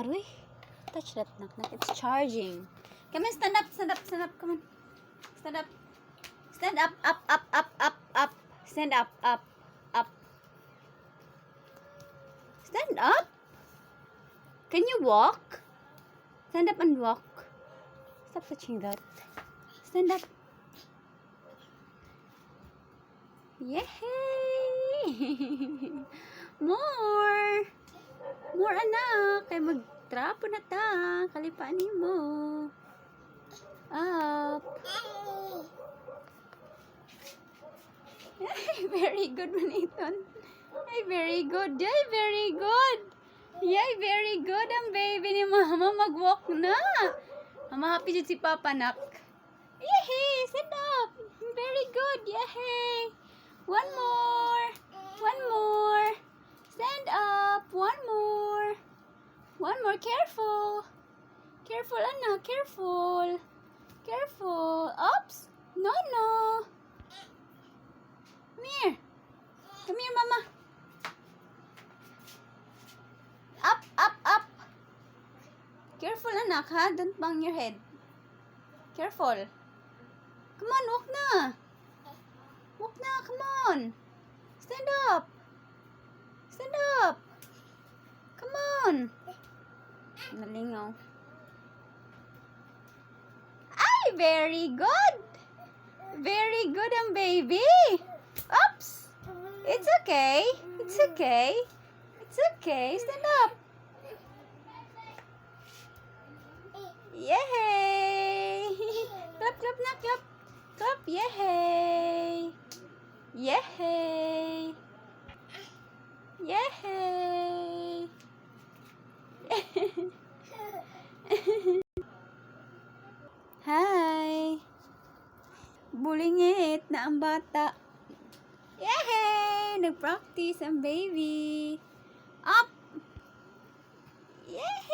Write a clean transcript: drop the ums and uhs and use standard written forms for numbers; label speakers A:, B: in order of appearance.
A: Aroy, touch that knock. It's charging. Come on, stand up. Come on. Stand up. Stand up. Stand up. Stand up. Can you walk? Stand up and walk. Stop touching that. Stand up. Yay! More anak. Kay magtrapo na ta. Kalipaanin mo. Up. Ay, very good, Maniton. Ay, very good. Ay, very good. Yay, very good ang baby ni Mama. Mag-walk na. Mama, happy dyan si Papa, nak. Yay! Stand up. Very good. Yay! One more. Stand up. One more. Careful. Careful, anak. Careful. Oops. No. Come here, Mama. Up. Careful, anak, ha? Don't bang your head. Careful. Come on, walk na. Come on. Stand up. Come on. Nalingaw. Ay, very good. Very good ang baby. Oops. It's okay. Stand up. Yay! Clap na, clap. Yay! Hi! Bulingit na ang bata. Yay! Nag-practice ang baby. Up! Yay!